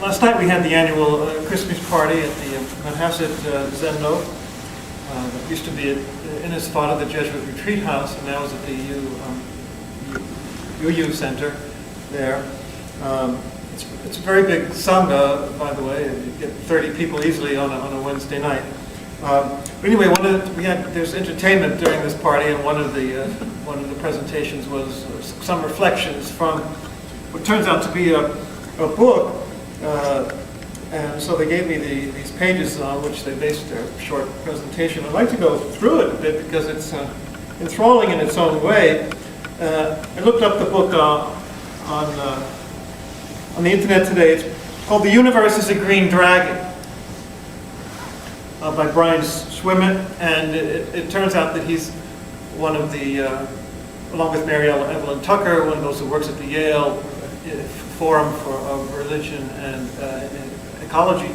Last night we had the annual Christmas party at the Manhasset Zendo. That used to be at Innisfada, the Jesuit retreat house, and now is at the UU Center there. It's a very big sangha, by the way. You get 30 people easily on a Wednesday night. But anyway, there's entertainment during this party, and one of the presentations was some reflections from what turns out to be a book. And so they gave me these pages on which they based their short presentation. I'd like to go through it a bit because it's enthralling in its own way. I looked up the book on the internet today. It's called "The Universe is a Green Dragon" by Brian Swimmett, and it turns out that he's one of the, along with Mary Evelyn Tucker, one of those who works at the Yale Forum of Religion and Ecology.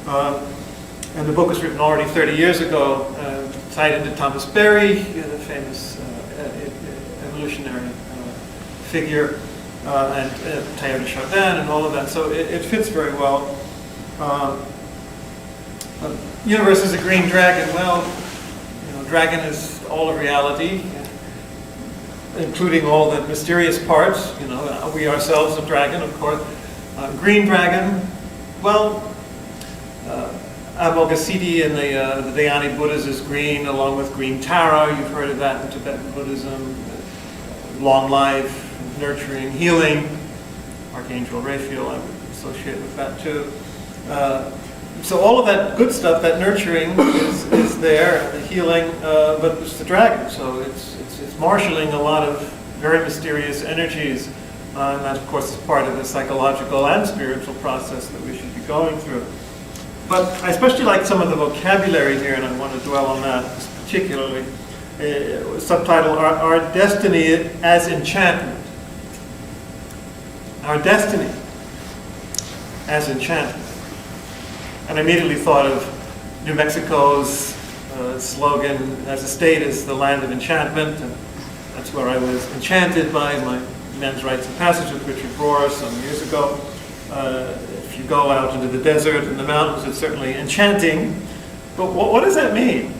And the book was written already 30 years ago, tied into Thomas Berry, the famous evolutionary figure, and Teilhard de Chardin and all of that. So it fits very well. Universe is a green dragon. Well, dragon is all of reality, including all the mysterious parts. We ourselves a dragon, of course. Green dragon. Well, Amoghasiddhi in the Dhyani Buddhas is green, along with green Tara. You've heard of that in Tibetan Buddhism. Long life, nurturing, healing. Archangel Raphael, I would associate with that too. So all of that good stuff, that nurturing is there, the healing, but it's the dragon. So it's marshalling a lot of very mysterious energies, and that of course is part of the psychological and spiritual process that we should be going through. But I especially like some of the vocabulary here, and I want to dwell on that particularly. Subtitle: Our Destiny as Enchantment. Our destiny as enchantment. And I immediately thought of New Mexico's slogan, as a state, is the land of enchantment. And that's where I was enchanted by my Men's Rites and Passage with Richard Rohr some years ago. If you go out into the desert and the mountains, it's certainly enchanting. But what does that mean?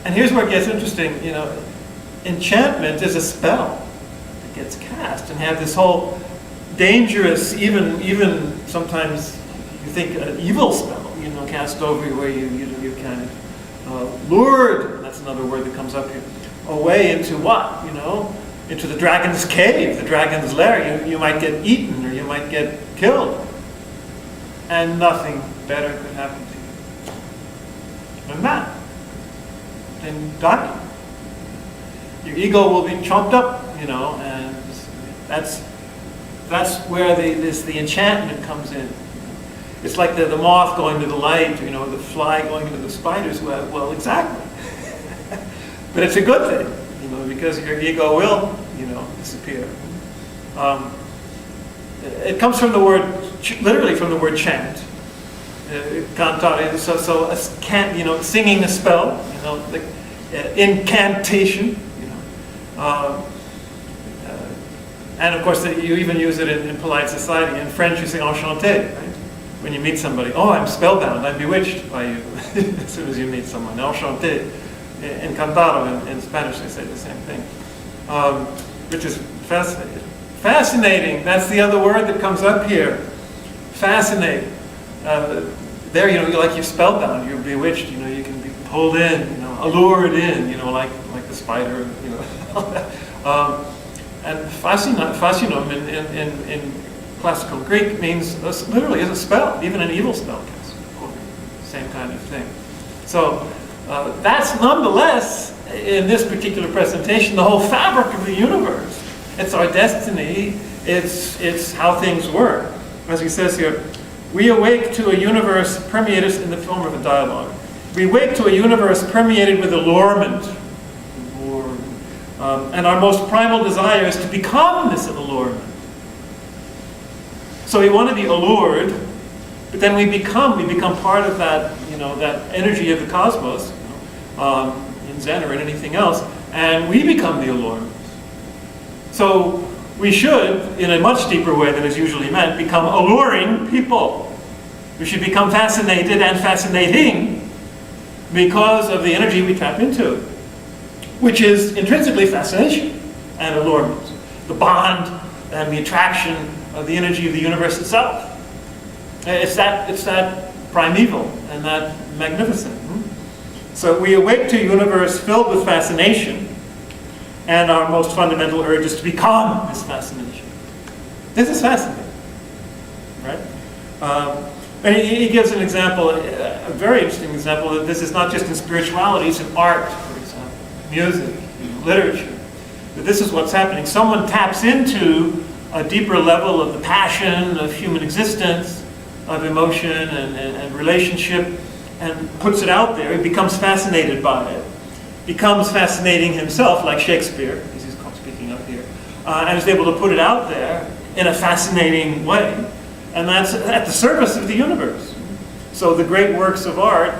And here's where it gets interesting. Enchantment is a spell that gets cast and have this whole dangerous, even sometimes you think an evil spell, cast over you, where you kind of lured. That's another word that comes up here. Away into what? Into the dragon's cave, the dragon's lair. You might get eaten, or you might get killed, and nothing better could happen to you than that. And die. Your ego will be chomped up, and that's where the enchantment comes in. It's like the moth going to the light, the fly going into the spider's web. Well, exactly. But it's a good thing, because your ego will, disappear. It comes from the word, literally from the word chant. Cantare. So singing a spell, incantation, and of course you even use it in polite society. In French you say enchanté, right? When you meet somebody, oh, I'm spellbound, I'm bewitched by you. As soon as you meet someone, enchanté. Encantado in Spanish they say the same thing, which is fascinating. Fascinating, that's the other word that comes up here. Fascinating. There, you're spellbound, you're bewitched, you can be pulled in, allured in, like the spider, and fascinum in classical Greek means literally is a spell, even an evil spell same kind of thing. So that's nonetheless, in this particular presentation, the whole fabric of the universe. It's our destiny, it's how things work. As he says here, we awake to a universe permeated in the form of a dialogue. We wake to a universe permeated with allurement. And our most primal desire is to become this allurement. So we want to be allured, but then we become part of that, that energy of the cosmos, in Zen or in anything else, and we become the allurement. So we should, in a much deeper way than is usually meant, become alluring people. We should become fascinated and fascinating because of the energy we tap into, which is intrinsically fascination and allurement. The bond and the attraction of the energy of the universe itself. It's that primeval and that magnificent. So we awake to a universe filled with fascination, and our most fundamental urge is to become this fascination. This is fascinating, right? And he gives an example, a very interesting example, that this is not just in spirituality, it's in art, for example, music, literature. That this is what's happening. Someone taps into a deeper level of the passion of human existence, of emotion and relationship, and puts it out there. He becomes fascinated by it. Becomes fascinating himself, like Shakespeare, as he's speaking of here, and is able to put it out there in a fascinating way. And that's at the service of the universe. So the great works of art,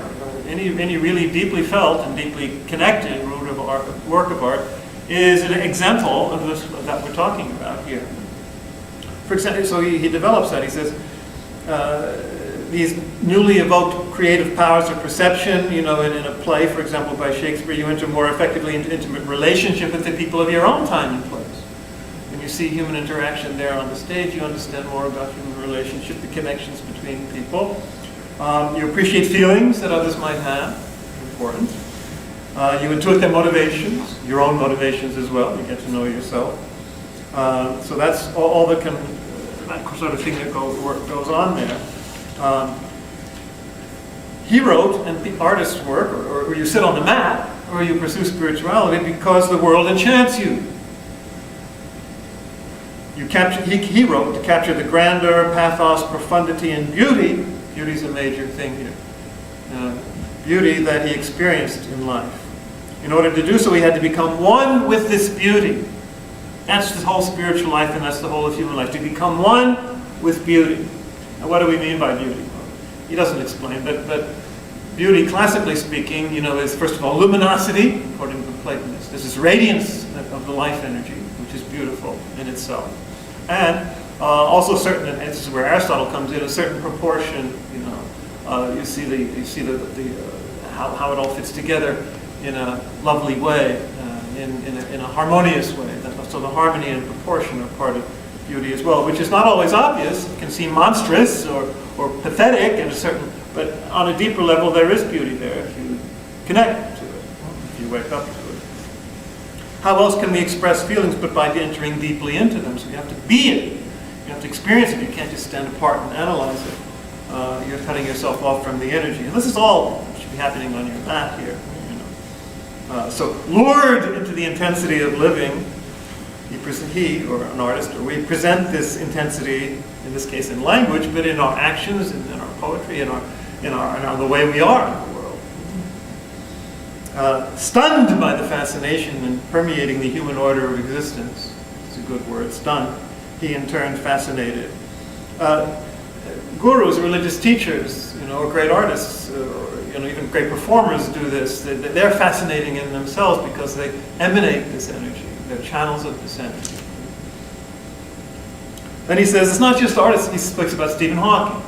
any really deeply felt and deeply connected work of art, is an example of this that we're talking about here. For example, so he develops that. He says, these newly evoked creative powers of perception, in a play, for example, by Shakespeare, you enter more effectively into intimate relationship with the people of your own time and place. When you see human interaction there on the stage, you understand more about human relationship, the connections between people. You appreciate feelings that others might have, important. You intuit their motivations, your own motivations as well. You get to know yourself. So that's all that sort of thing that goes on there. He wrote, and the artist's work, or you sit on the mat, or you pursue spirituality because the world enchants you. He wrote to capture the grandeur, pathos, profundity, and beauty. Beauty is a major thing here. Beauty that he experienced in life. In order to do so, he had to become one with this beauty. That's the whole spiritual life, and that's the whole of human life. To become one with beauty. Now, what do we mean by beauty? Well, he doesn't explain, but beauty, classically speaking, is first of all luminosity, according to the Platonists. This is radiance of the life energy, which is beautiful in itself. And also certain, and this is where Aristotle comes in, a certain proportion. You see how it all fits together in a lovely way, in a harmonious way. So the harmony and proportion are part of beauty as well, which is not always obvious. It can seem monstrous or pathetic in a certain, but on a deeper level there is beauty there if you connect to it, if you wake up to it. How else can we express feelings but by entering deeply into them? So you have to be it. You have to experience it. You can't just stand apart and analyze it. You're cutting yourself off from the energy. And this is all that should be happening on your mat here. So lured into the intensity of living, he or an artist, or we present this intensity, in this case in language, but in our actions, in our poetry, in the way we are in the world. Stunned by the fascination and permeating the human order of existence, it's a good word, stunned, he in turn fascinated. Gurus, religious teachers, or great artists, or even great performers do this. They're fascinating in themselves because they emanate this energy. They're channels of this energy. Then he says, it's not just artists. He speaks about Stephen Hawking.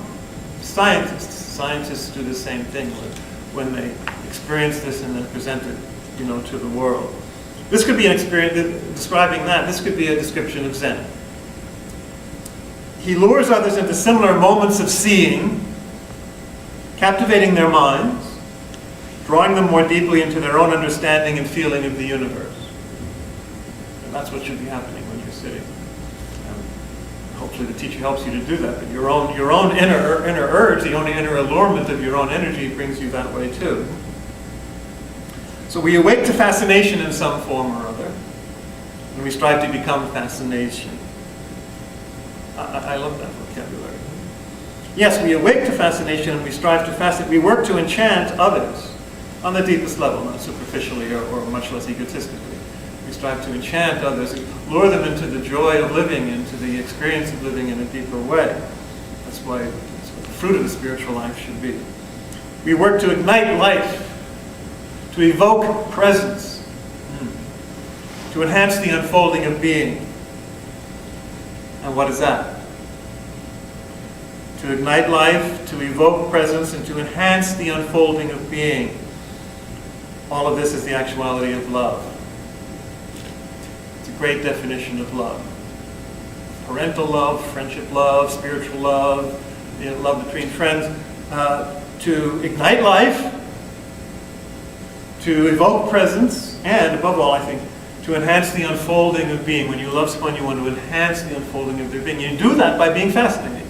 Scientists do the same thing when they experience this and then present it, to the world. This could be an experience, describing that, this could be a description of Zen. He lures others into similar moments of seeing, captivating their minds, drawing them more deeply into their own understanding and feeling of the universe. And that's what should be happening when you're sitting. Hopefully the teacher helps you to do that, but your own inner urge, the only inner allurement of your own energy brings you that way too. So we awake to fascination in some form or other, and we strive to become fascination. I love that vocabulary. Yes, we awake to fascination and we strive to fascinate. We work to enchant others on the deepest level, not superficially or much less egotistically. We strive to enchant others, lure them into the joy of living, into the experience of living in a deeper way. That's what the fruit of the spiritual life should be. We work to ignite life, to evoke presence, to enhance the unfolding of being. And what is that? To ignite life, to evoke presence, and to enhance the unfolding of being. All of this is the actuality of love. It's a great definition of love. Parental love, friendship love, spiritual love, love between friends. To ignite life, to evoke presence, and above all, I think, to enhance the unfolding of being. When you love someone, you want to enhance the unfolding of their being. You do that by being fascinated.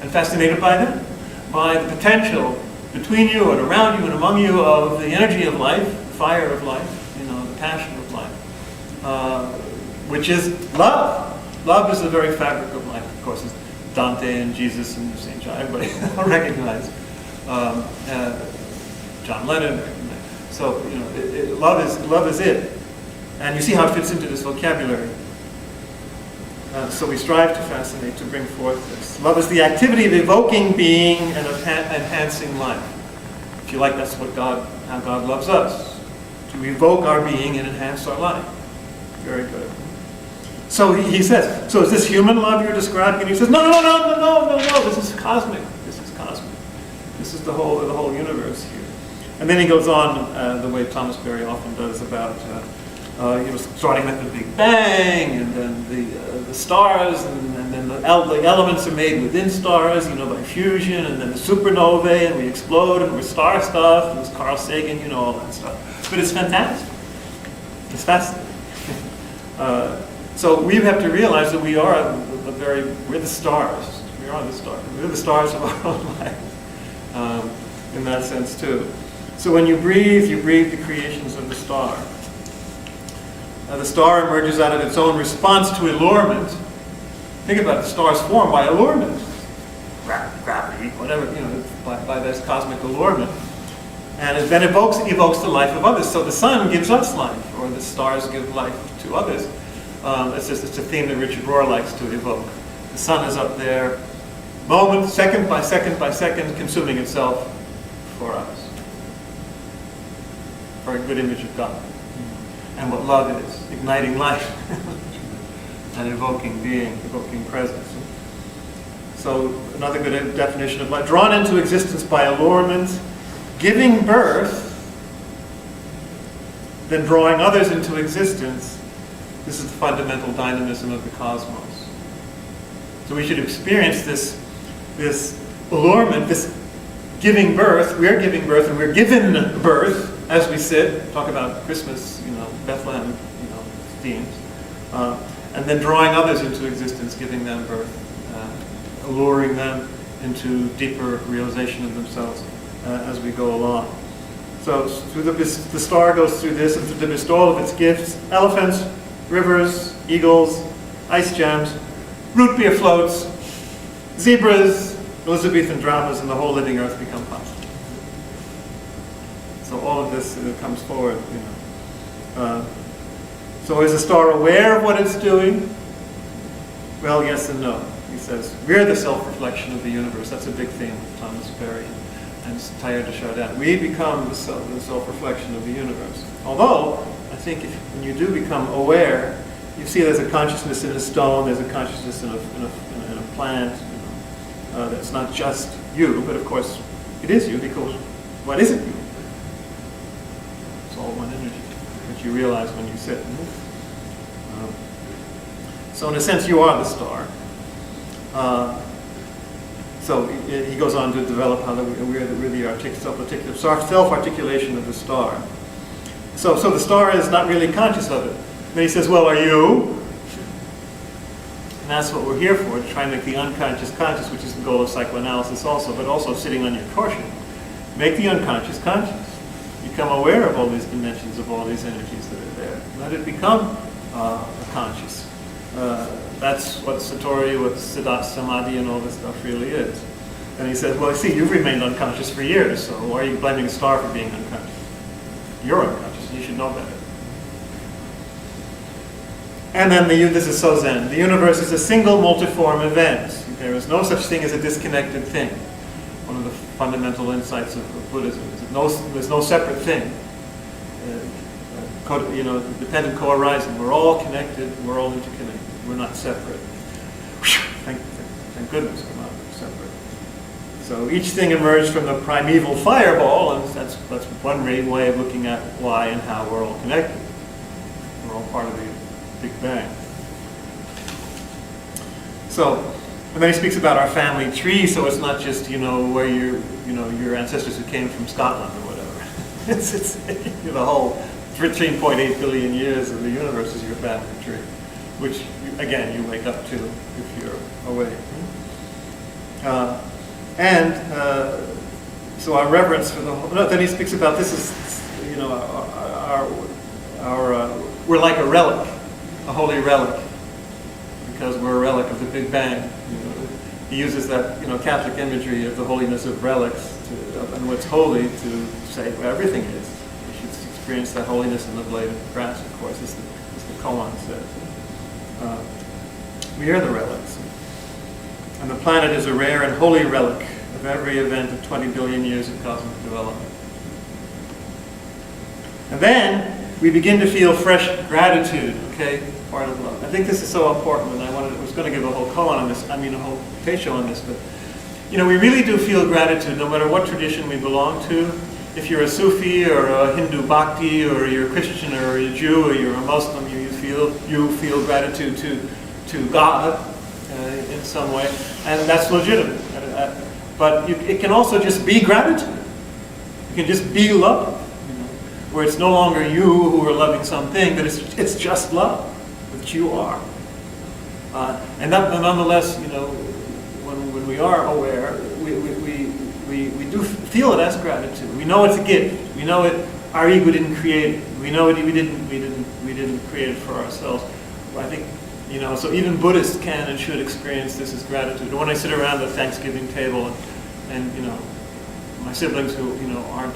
And fascinated by them, by the potential between you and around you and among you of the energy of life, the fire of life, the passion of life, which is love. Love is the very fabric of life. Of course, it's Dante and Jesus and St. John, everybody recognize. John Lennon. So, love is it. And you see how it fits into this vocabulary. So we strive to fascinate, to bring forth this. Love is the activity of evoking being and of enhancing life. If you like, that's how God loves us. To evoke our being and enhance our life. Very good. So he says, so is this human love you're describing? And he says, no, this is cosmic. This is cosmic. This is the whole universe here. And then he goes on the way Thomas Berry often does about starting with the Big Bang, and then the stars, and then the elements are made within stars, by fusion, and then the supernovae, and we explode, and we're star stuff, and there's Carl Sagan, all that stuff. But it's fantastic. It's fascinating. So we have to realize that we are we're the stars. We are the stars. We're the stars of our own life, in that sense too. So when you breathe the creations of the star. The star emerges out of its own response to allurement. Think about it, the star's formed by allurement. Gravity, whatever, by this cosmic allurement. And it then evokes the life of others. So the sun gives us life, or the stars give life to others. It's a theme that Richard Rohr likes to evoke. The sun is up there, second by second by second, consuming itself for us. For a good image of God. And what love is, igniting life and evoking being, evoking presence. So another good definition of life, drawn into existence by allurement, giving birth, then drawing others into existence. This is the fundamental dynamism of the cosmos. So we should experience this allurement, this giving birth. We're giving birth, and we're given birth as we sit, talk about Christmas, Bethlehem, themes, and then drawing others into existence, giving them birth, alluring them into deeper realization of themselves as we go along. So through the star goes through this, and through the bestowal of its gifts, elephants, rivers, eagles, ice gems, root beer floats, zebras, Elizabethan dramas, and the whole living earth become possible. So all of this comes forward, So is the star aware of what it's doing? Well, yes and no. He says, we're the self-reflection of the universe. That's a big theme with Thomas Berry and Teilhard de Chardin. We become the self-reflection of the universe. Although, I think when you do become aware, you see there's a consciousness in a stone, there's a consciousness in a plant. That's not just you, but of course it is you, because what isn't you? It's all one energy, which you realize when you sit. So in a sense, you are the star. So he goes on to develop how we're the self-articulation of the star. So the star is not really conscious of it. Then he says, well, are you? And that's what we're here for, to try and make the unconscious conscious, which is the goal of psychoanalysis also, but also sitting on your cushion. Make the unconscious conscious. Become aware of all these dimensions, of all these energies that are there. Let it become conscious. That's what Satori, what Siddhartha Samadhi and all this stuff really is. And he says, well, see, you've remained unconscious for years, so why are you blaming the star for being unconscious? You're unconscious, and you should know better. And then this is so Zen. The universe is a single multiform event. There is no such thing as a disconnected thing. One of the fundamental insights of Buddhism is that there's no separate thing. Dependent co-arising. We're all connected. We're all interconnected. We're not separate. thank goodness we're not separate. So each thing emerged from the primeval fireball, and that's one way of looking at why and how we're all connected. We're all part of the Big Bang. So, and then he speaks about our family tree, so it's not just, where your ancestors who came from Scotland or whatever. It's the whole 13.8 billion years of the universe is your family tree, which, again, you wake up to if you're awake. So our reverence for the whole, then he speaks about this is, we're like a relic, a holy relic, because we're a relic of the Big Bang. He uses that, Catholic imagery of the holiness of relics and what's holy to say where everything is. You should experience that holiness in the blade of grass, of course, as the koan says. We are the relics. And the planet is a rare and holy relic of every event of 20 billion years of cosmic development. And then we begin to feel fresh gratitude, okay? Part of love. I think this is so important, and I was going to give a whole koan on this, a whole teisho on this, but we really do feel gratitude no matter what tradition we belong to. If you're a Sufi or a Hindu Bhakti, or you're a Christian or a Jew or you're a Muslim, you feel gratitude to God in some way, and that's legitimate. But it can also just be gratitude. It can just be love, where it's no longer you who are loving something, but it's just love that you are. And nonetheless, when we are aware, we do feel it as gratitude. We know it's a gift. We know it. Our ego didn't create it. We know it. We didn't create it for ourselves. I think so even Buddhists can and should experience this as gratitude. When I sit around the Thanksgiving table and my siblings who aren't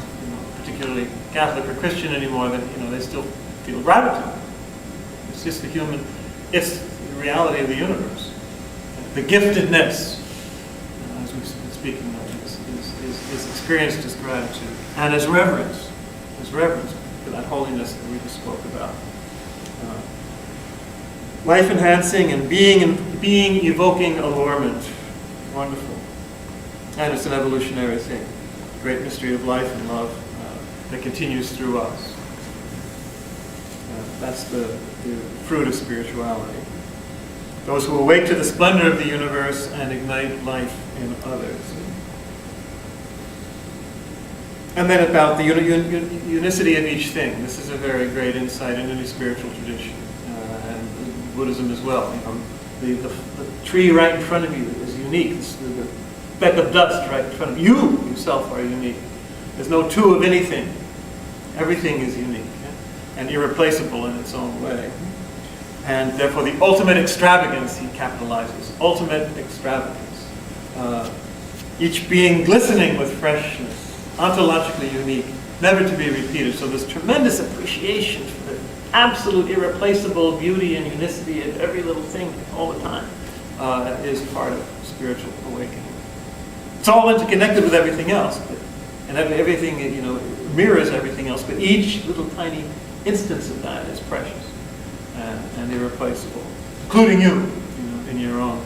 particularly Catholic or Christian anymore, that they still feel gratitude. It's just it's the reality of the universe. The giftedness, as we've been speaking of, is experienced as gratitude and as reverence for that holiness that we just spoke about. Life enhancing and being evoking allurement. Wonderful. And it's an evolutionary thing. Great mystery of life and love that continues through us. That's the fruit of spirituality. Those who awake to the splendor of the universe and ignite life in others. And then about the unicity of each thing. This is a very great insight in any spiritual tradition. Buddhism as well. The tree right in front of you is unique. It's the speck of dust right in front of you. You yourself are unique. There's no two of anything. Everything is unique and irreplaceable in its own way. And therefore the ultimate extravagance, he capitalizes, ultimate extravagance. Each being glistening with freshness, ontologically unique, never to be repeated. So there's tremendous appreciation for the absolute irreplaceable beauty and unicity of every little thing all the time is part of spiritual awakening. It's all interconnected with everything else, and everything mirrors everything else. But each little tiny instance of that is precious and irreplaceable, including you, in your own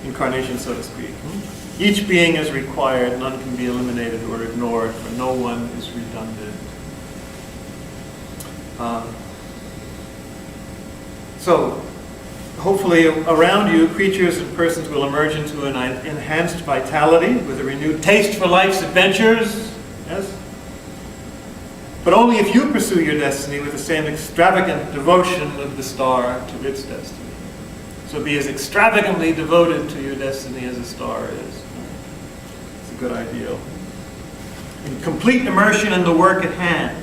incarnation, so to speak. Each being is required; none can be eliminated or ignored, for no one is redundant. So, hopefully around you, creatures and persons will emerge into an enhanced vitality with a renewed taste for life's adventures. Yes? But only if you pursue your destiny with the same extravagant devotion of the star to its destiny. So be as extravagantly devoted to your destiny as a star is. It's a good ideal. In complete immersion in the work at hand.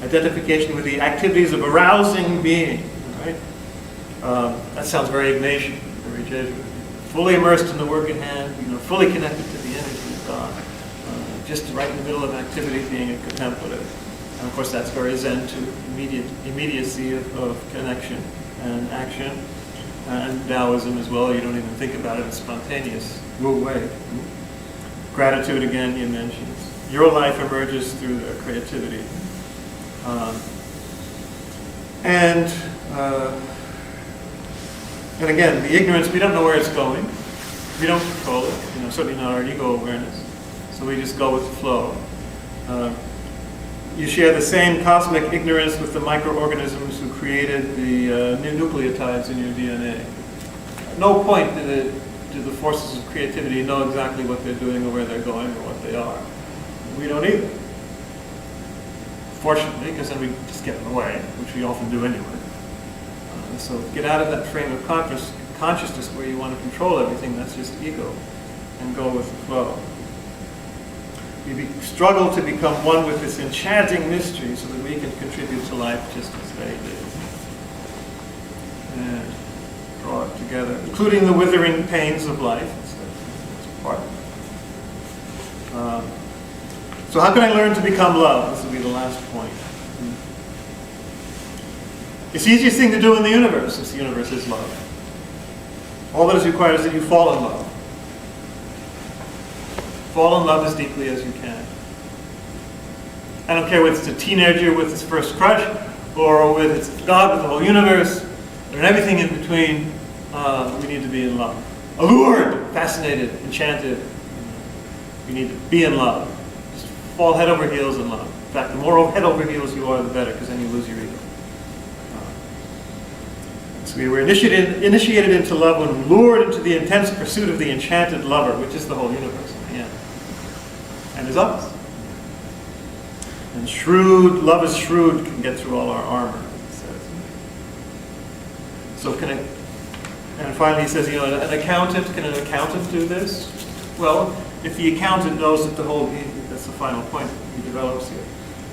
Identification with the activities of arousing being. Right? That sounds very Ignatian, very Jesuit. Fully immersed in the work at hand, fully connected to the energy of God. Just right in the middle of activity, being a contemplative. And of course that's very Zen to immediacy of connection and action. And Taoism as well, you don't even think about it, it's spontaneous. Wu Wei. Gratitude again he mentions. Your life emerges through their creativity. And again, the ignorance, we don't know where it's going. We don't control it, certainly not our ego awareness. So we just go with the flow. You share the same cosmic ignorance with the microorganisms who created the new nucleotides in your DNA. At no point do the forces of creativity know exactly what they're doing or where they're going or what they are. We don't either. Fortunately, because then we just get in the way, which we often do anyway. So get out of that frame of consciousness where you want to control everything, that's just ego, and go with the flow. We struggle to become one with this enchanting mystery so that we can contribute to life just as they did. And draw it together, including the withering pains of life. That's part of it. So how can I learn to become love? This will be the last point. It's the easiest thing to do in the universe, since the universe is love. All that is required is that you fall in love. Fall in love as deeply as you can. I don't care whether it's a teenager with his first crush, or whether it's God with the whole universe, or everything in between. We need to be in love. Allured, fascinated, enchanted. We need to be in love. Just fall head over heels in love. In fact, the more head over heels you are, the better, because then you lose your ego. So we were initiated into love when lured into the intense pursuit of the enchanted lover, which is the whole universe in the end, and is us. And shrewd, love is shrewd, can get through all our armor, it says. So and finally he says, an accountant, can an accountant do this? Well, if the accountant knows that that's the final point he develops here.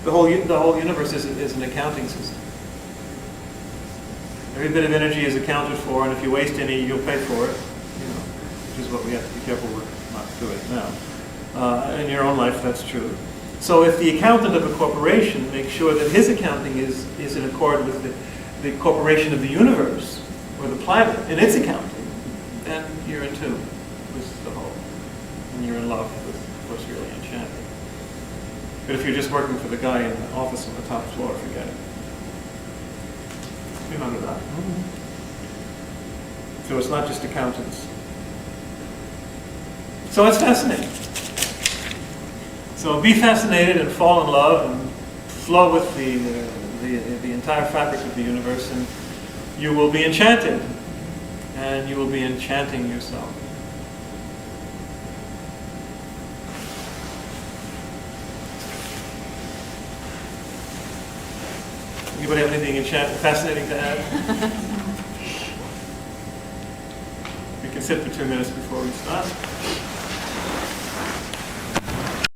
The whole universe is an accounting system. Every bit of energy is accounted for, and if you waste any, you'll pay for it. Which is what we have to be careful we're not doing now. In your own life, that's true. So if the accountant of a corporation makes sure that his accounting is in accord with the corporation of the universe, or the planet, in its accounting, then you're in tune with the whole. And you're in love with what's really enchanting. But if you're just working for the guy in the office on the top floor, forget it. Remember that. So it's not just accountants. So it's fascinating. So be fascinated and fall in love and flow with the entire fabric of the universe, and you will be enchanted, and you will be enchanting yourself. Anybody have anything fascinating to add? We can sit for 2 minutes before we start.